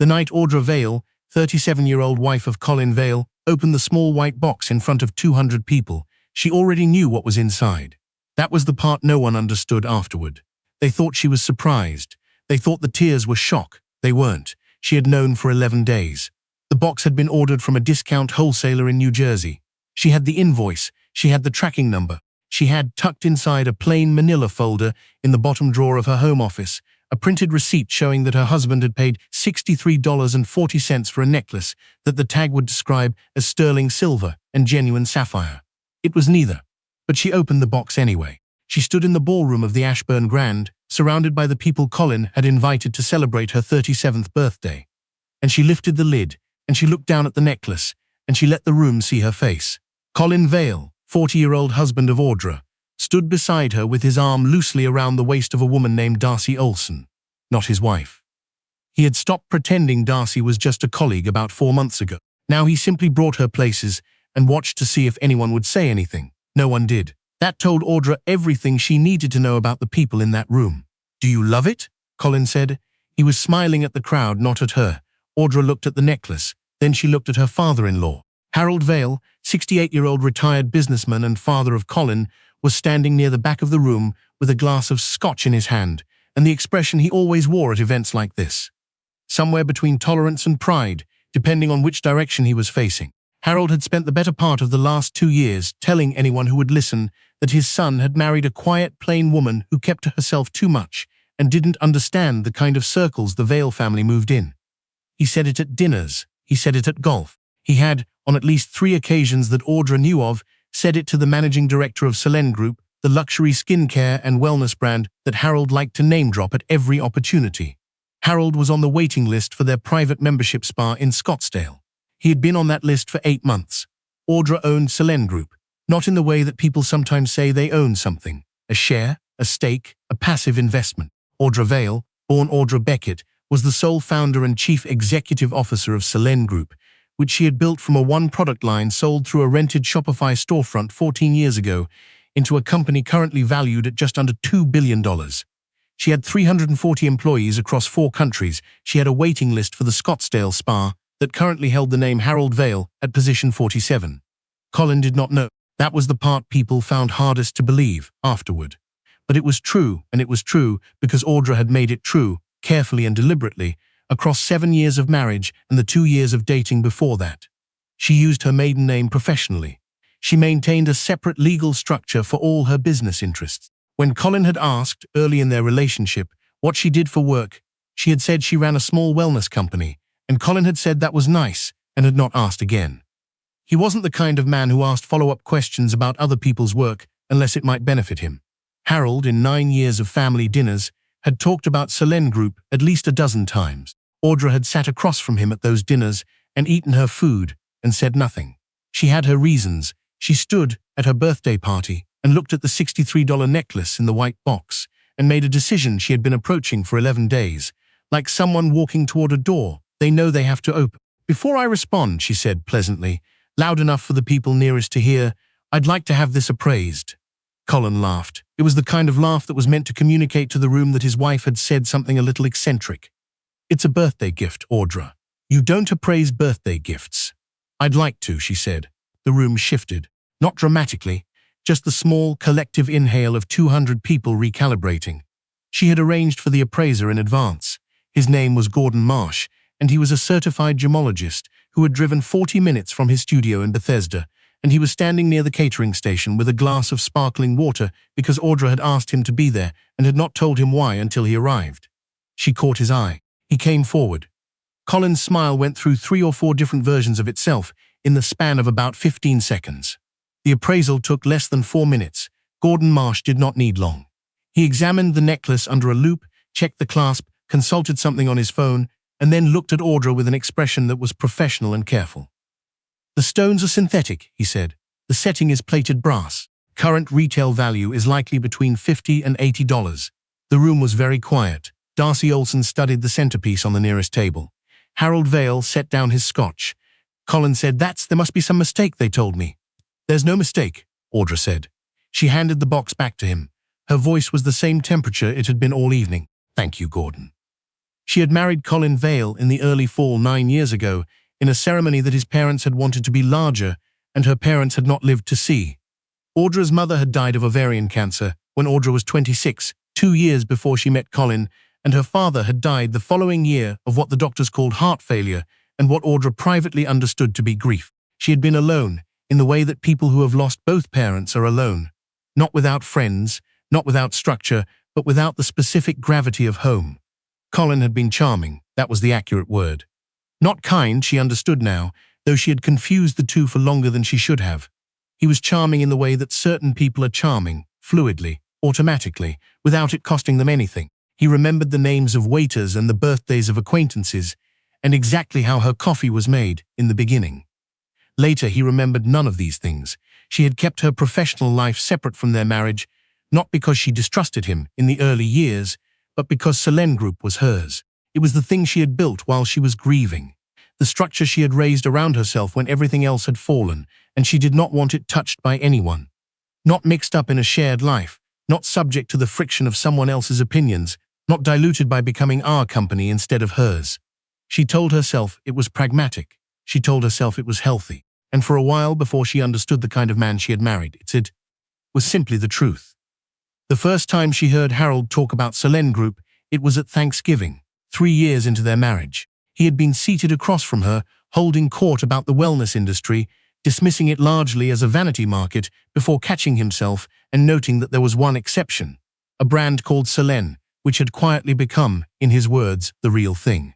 The night Audra Vale, 37-year-old wife of Colin Vale, opened the small white box in front of 200 people, she already knew what was inside. That was the part no one understood afterward. They thought she was surprised. They thought the tears were shock. They weren't. She had known for 11 days. The box had been ordered from a discount wholesaler in New Jersey. She had the invoice. She had the tracking number. She had, tucked inside a plain manila folder in the bottom drawer of her home office, a printed receipt showing that her husband had paid $63.40 for a necklace that the tag would describe as sterling silver and genuine sapphire. It was neither. But she opened the box anyway. She stood in the ballroom of the Ashburn Grand, surrounded by the people Colin had invited to celebrate her 37th birthday. And she lifted the lid, and she looked down at the necklace, and she let the room see her face. Colin Vale, 40-year-old husband of Audra, stood beside her with his arm loosely around the waist of a woman named Darcy Olson, not his wife. He had stopped pretending Darcy was just a colleague about 4 months ago. Now he simply brought her places and watched to see if anyone would say anything. No one did. That told Audra everything she needed to know about the people in that room. "Do you love it?" Colin said. He was smiling at the crowd, not at her. Audra looked at the necklace. Then she looked at her father-in-law. Harold Vale, 68-year-old retired businessman and father of Colin, was standing near the back of the room with a glass of scotch in his hand, and the expression he always wore at events like this. Somewhere between tolerance and pride, depending on which direction he was facing. Harold had spent the better part of the last 2 years telling anyone who would listen that his son had married a quiet, plain woman who kept to herself too much and didn't understand the kind of circles the Vale family moved in. He said it at dinners. He said it at golf. He had, on at least 3 occasions that Audra knew of, said it to the managing director of Selene Group, the luxury skincare and wellness brand that Harold liked to name-drop at every opportunity. Harold was on the waiting list for their private membership spa in Scottsdale. He had been on that list for 8 months. Audra owned Selene Group, not in the way that people sometimes say they own something, a share, a stake, a passive investment. Audra Vale, born Audra Beckett, was the sole founder and chief executive officer of Selene Group, which she had built from a one-product line sold through a rented Shopify storefront 14 years ago into a company currently valued at just under $2 billion. She had 340 employees across 4 countries. She had a waiting list for the Scottsdale spa that currently held the name Harold Vale at position 47. Colin did not know. That was the part people found hardest to believe afterward. But it was true, and it was true because Audra had made it true, carefully and deliberately, across 7 years of marriage and the 2 years of dating before that. She used her maiden name professionally. She maintained a separate legal structure for all her business interests. When Colin had asked, early in their relationship, what she did for work, she had said she ran a small wellness company, and Colin had said that was nice and had not asked again. He wasn't the kind of man who asked follow-up questions about other people's work unless it might benefit him. Harold, in 9 years of family dinners, had talked about Selene Group at least a dozen times. Audra had sat across from him at those dinners and eaten her food and said nothing. She had her reasons. She stood at her birthday party and looked at the $63 necklace in the white box and made a decision she had been approaching for 11 days, like someone walking toward a door they know they have to open. "Before I respond," she said pleasantly, loud enough for the people nearest to hear, "I'd like to have this appraised." Colin laughed. It was the kind of laugh that was meant to communicate to the room that his wife had said something a little eccentric. "It's a birthday gift, Audra. You don't appraise birthday gifts." "I'd like to," she said. The room shifted. Not dramatically, just the small, collective inhale of 200 people recalibrating. She had arranged for the appraiser in advance. His name was Gordon Marsh, and he was a certified gemologist who had driven 40 minutes from his studio in Bethesda, and he was standing near the catering station with a glass of sparkling water because Audra had asked him to be there and had not told him why until he arrived. She caught his eye. He came forward. Colin's smile went through 3 or 4 different versions of itself in the span of about 15 seconds. The appraisal took less than 4 minutes. Gordon Marsh did not need long. He examined the necklace under a loupe, checked the clasp, consulted something on his phone, and then looked at Audra with an expression that was professional and careful. "The stones are synthetic," he said. "The setting is plated brass. Current retail value is likely between $50 and $80. The room was very quiet. Darcy Olson studied the centerpiece on the nearest table. Harold Vale set down his scotch. Colin said, there must be some mistake, they told me." "There's no mistake," Audra said. She handed the box back to him. Her voice was the same temperature it had been all evening. "Thank you, Gordon." She had married Colin Vale in the early fall 9 years ago, in a ceremony that his parents had wanted to be larger and her parents had not lived to see. Audra's mother had died of ovarian cancer when Audra was 26, 2 years before she met Colin, and her father had died the following year of what the doctors called heart failure and what Audra privately understood to be grief. She had been alone, in the way that people who have lost both parents are alone. Not without friends, not without structure, but without the specific gravity of home. Colin had been charming, that was the accurate word. Not kind, she understood now, though she had confused the two for longer than she should have. He was charming in the way that certain people are charming, fluidly, automatically, without it costing them anything. He remembered the names of waiters and the birthdays of acquaintances, and exactly how her coffee was made in the beginning. Later, he remembered none of these things. She had kept her professional life separate from their marriage, not because she distrusted him in the early years, but because Selene Group was hers. It was the thing she had built while she was grieving, the structure she had raised around herself when everything else had fallen, and she did not want it touched by anyone. Not mixed up in a shared life, not subject to the friction of someone else's opinions, not diluted by becoming our company instead of hers. She told herself it was pragmatic. She told herself it was healthy. And for a while before she understood the kind of man she had married, it was simply the truth. The first time she heard Harold talk about Selene Group, it was at Thanksgiving, 3 years into their marriage. He had been seated across from her, holding court about the wellness industry, dismissing it largely as a vanity market before catching himself and noting that there was one exception, a brand called Selene, which had quietly become, in his words, the real thing.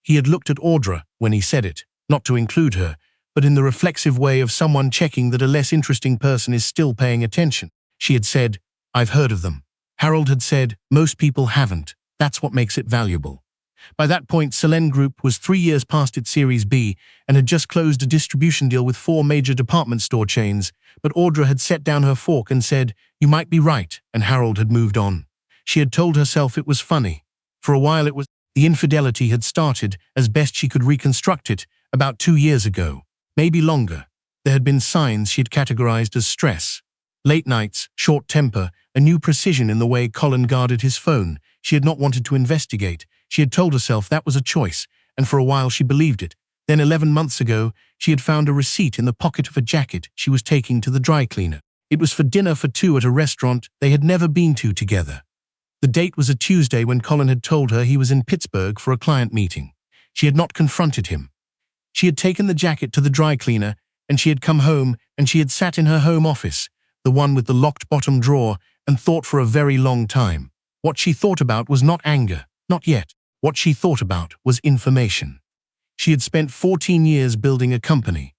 He had looked at Audra when he said it, not to include her, but in the reflexive way of someone checking that a less interesting person is still paying attention. She had said, "I've heard of them." Harold had said, "Most people haven't. That's what makes it valuable." By that point, Selene Group was 3 years past its Series B and had just closed a distribution deal with 4 major department store chains, but Audra had set down her fork and said, "You might be right," and Harold had moved on. She had told herself it was funny. For a while it was. The infidelity had started, as best she could reconstruct it, about 2 years ago. Maybe longer. There had been signs she had categorized as stress. Late nights, short temper, a new precision in the way Colin guarded his phone. She had not wanted to investigate. She had told herself that was a choice, and for a while she believed it. Then 11 months ago, she had found a receipt in the pocket of a jacket she was taking to the dry cleaner. It was for dinner for 2 at a restaurant they had never been to together. The date was a Tuesday when Colin had told her he was in Pittsburgh for a client meeting. She had not confronted him. She had taken the jacket to the dry cleaner, and she had come home, and she had sat in her home office, the one with the locked bottom drawer, and thought for a very long time. What she thought about was not anger, not yet. What she thought about was information. She had spent 14 years building a company.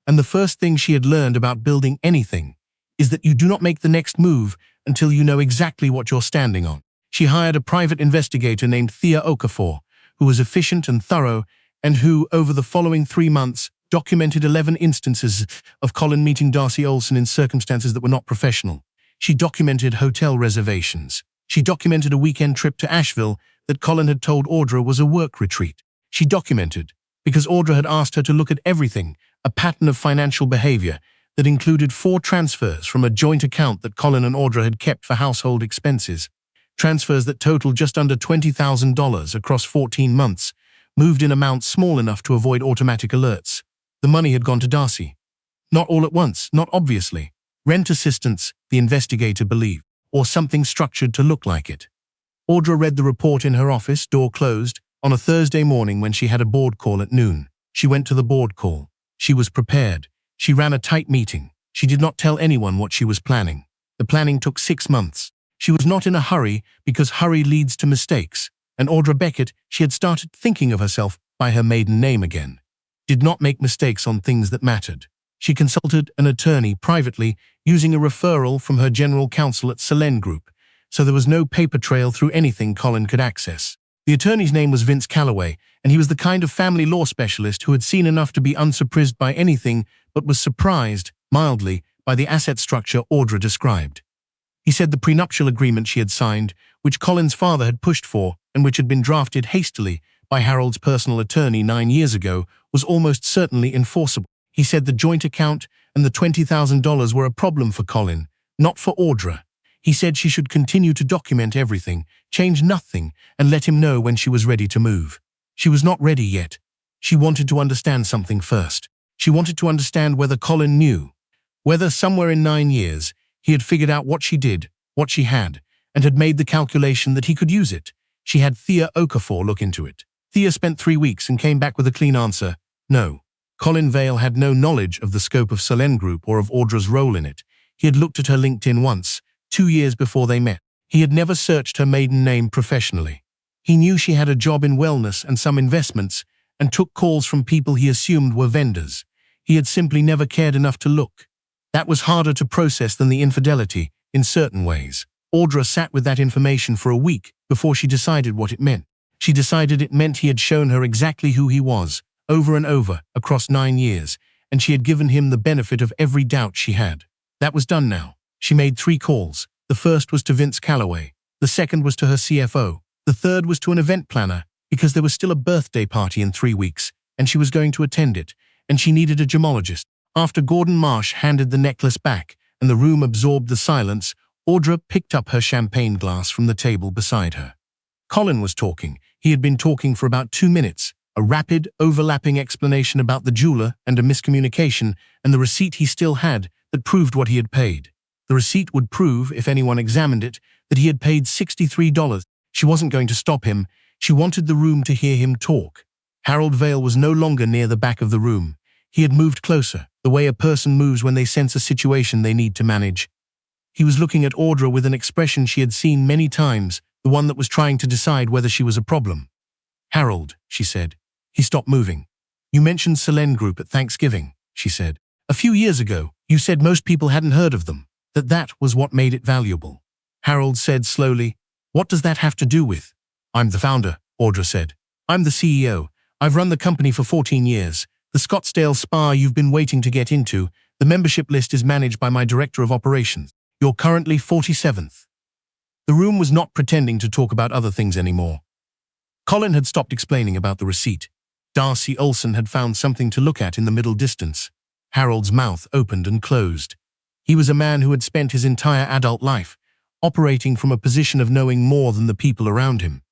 And the first thing she had learned about building anything is that you do not make the next move until you know exactly what you're standing on. She hired a private investigator named Thea Okafor, who was efficient and thorough, and who, over the following 3 months, documented 11 instances of Colin meeting Darcy Olsen in circumstances that were not professional. She documented hotel reservations. She documented a weekend trip to Asheville that Colin had told Audra was a work retreat. She documented, because Audra had asked her to look at everything, a pattern of financial behavior that included 4 transfers from a joint account that Colin and Audra had kept for household expenses. Transfers that totaled just under $20,000 across 14 months, moved in amounts small enough to avoid automatic alerts. The money had gone to Darcy. Not all at once, not obviously. Rent assistance, the investigator believed, or something structured to look like it. Audra read the report in her office, door closed, on a Thursday morning when she had a board call at noon. She went to the board call. She was prepared. She ran a tight meeting. She did not tell anyone what she was planning. The planning took 6 months. She was not in a hurry because hurry leads to mistakes. And Audra Beckett, she had started thinking of herself by her maiden name again, did not make mistakes on things that mattered. She consulted an attorney privately using a referral from her general counsel at Selene Group, so there was no paper trail through anything Colin could access. The attorney's name was Vince Calloway, and he was the kind of family law specialist who had seen enough to be unsurprised by anything but was surprised, mildly, by the asset structure Audra described. He said the prenuptial agreement she had signed, which Colin's father had pushed for and which had been drafted hastily by Harold's personal attorney 9 years ago, was almost certainly enforceable. He said the joint account and the $20,000 were a problem for Colin, not for Audra. He said she should continue to document everything, change nothing, and let him know when she was ready to move. She was not ready yet. She wanted to understand something first. She wanted to understand whether Colin knew. Whether somewhere in 9 years, he had figured out what she did, what she had, and had made the calculation that he could use it. She had Thea Okafor look into it. Thea spent 3 weeks and came back with a clean answer. No. Colin Vale had no knowledge of the scope of Selene Group or of Audra's role in it. He had looked at her LinkedIn once, 2 years before they met. He had never searched her maiden name professionally. He knew she had a job in wellness and some investments, and took calls from people he assumed were vendors. He had simply never cared enough to look. That was harder to process than the infidelity, in certain ways. Audra sat with that information for a week before she decided what it meant. She decided it meant he had shown her exactly who he was, over and over, across 9 years, and she had given him the benefit of every doubt she had. That was done now. She made 3 calls. The first was to Vince Calloway. The second was to her CFO. The third was to an event planner, because there was still a birthday party in 3 weeks, and she was going to attend it, and she needed a gemologist. After Gordon Marsh handed the necklace back, and the room absorbed the silence, Audra picked up her champagne glass from the table beside her. Colin was talking. He had been talking for about 2 minutes, a rapid, overlapping explanation about the jeweler and a miscommunication, and the receipt he still had that proved what he had paid. The receipt would prove, if anyone examined it, that he had paid $63. She wasn't going to stop him. She wanted the room to hear him talk. Harold Vale was no longer near the back of the room. He had moved closer, the way a person moves when they sense a situation they need to manage. He was looking at Audra with an expression she had seen many times, the one that was trying to decide whether she was a problem. "Harold," she said. He stopped moving. "You mentioned Selene Group at Thanksgiving," she said. "A few years ago, you said most people hadn't heard of them, that was what made it valuable." Harold said slowly, "What does that have to do with?" "I'm the founder," Audra said. "I'm the CEO. I've run the company for 14 years. The Scottsdale spa you've been waiting to get into, the membership list is managed by my director of operations. You're currently 47th. The room was not pretending to talk about other things anymore. Colin had stopped explaining about the receipt. Darcy Olson had found something to look at in the middle distance. Harold's mouth opened and closed. He was a man who had spent his entire adult life operating from a position of knowing more than the people around him.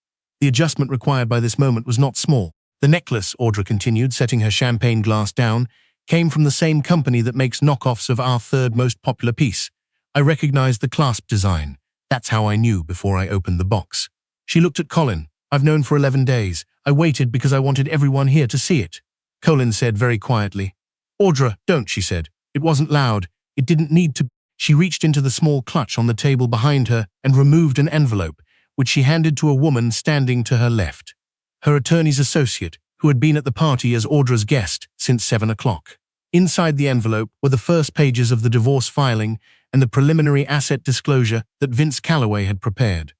The adjustment required by this moment was not small. "The necklace," Audra continued, setting her champagne glass down, "came from the same company that makes knockoffs of our third most popular piece. I recognized the clasp design. That's how I knew before I opened the box." She looked at Colin. "I've known for 11 days. I waited because I wanted everyone here to see it." Colin said very quietly. "Audra, don't," she said. "It wasn't loud. It didn't need to." She reached into the small clutch on the table behind her and removed an envelope, which she handed to a woman standing to her left. Her attorney's associate, who had been at the party as Audra's guest since 7 o'clock. Inside the envelope were the first pages of the divorce filing and the preliminary asset disclosure that Vince Calloway had prepared.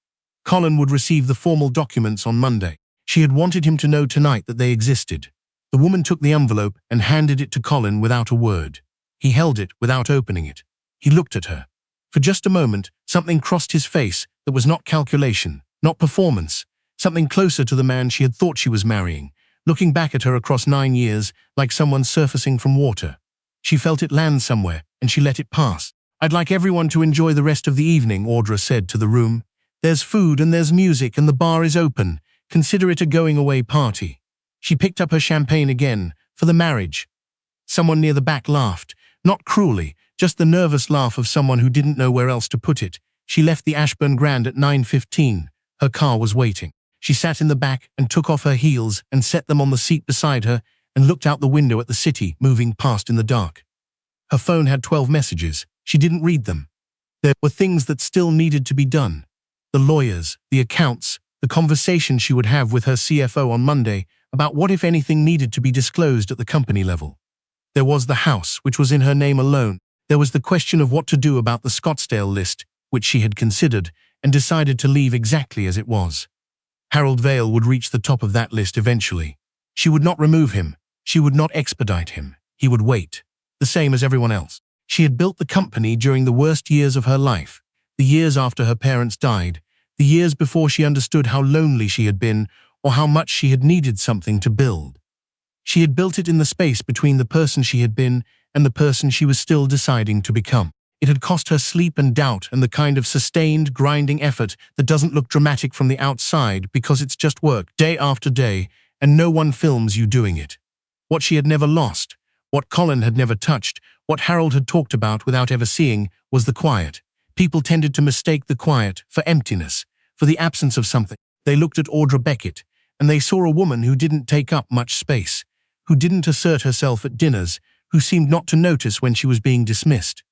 Colin would receive the formal documents on Monday. She had wanted him to know tonight that they existed. The woman took the envelope and handed it to Colin without a word. He held it without opening it. He looked at her. For just a moment, something crossed his face that was not calculation, not performance, something closer to the man she had thought she was marrying, looking back at her across 9 years like someone surfacing from water. She felt it land somewhere, and she let it pass. "I'd like everyone to enjoy the rest of the evening," Audra said to the room. "There's food and there's music and the bar is open. Consider it a going-away party." She picked up her champagne again, for the marriage. Someone near the back laughed, not cruelly, just the nervous laugh of someone who didn't know where else to put it. She left the Ashburn Grand at 9:15. Her car was waiting. She sat in the back and took off her heels and set them on the seat beside her and looked out the window at the city moving past in the dark. Her phone had 12 messages. She didn't read them. There were things that still needed to be done. The lawyers, the accounts, the conversation she would have with her CFO on Monday about what, if anything, needed to be disclosed at the company level. There was the house, which was in her name alone. There was the question of what to do about the Scottsdale list, which she had considered and decided to leave exactly as it was. Harold Vale would reach the top of that list eventually. She would not remove him. She would not expedite him. He would wait, the same as everyone else. She had built the company during the worst years of her life, the years after her parents died, the years before she understood how lonely she had been or how much she had needed something to build. She had built it in the space between the person she had been and the person she was still deciding to become. It had cost her sleep and doubt and the kind of sustained, grinding effort that doesn't look dramatic from the outside because it's just work, day after day, and no one films you doing it. What she had never lost, what Colin had never touched, what Harold had talked about without ever seeing, was the quiet. People tended to mistake the quiet for emptiness, for the absence of something. They looked at Audra Beckett, and they saw a woman who didn't take up much space, who didn't assert herself at dinners, who seemed not to notice when she was being dismissed.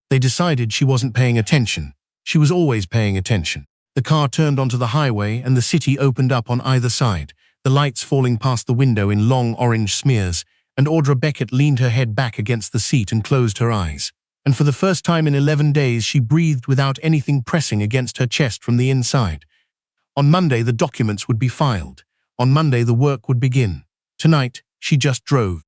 They decided she wasn't paying attention. She was always paying attention. The car turned onto the highway and the city opened up on either side, the lights falling past the window in long orange smears, and Audra Beckett leaned her head back against the seat and closed her eyes. And for the first time in 11 days, she breathed without anything pressing against her chest from the inside. On Monday, the documents would be filed. On Monday, the work would begin. Tonight, she just drove.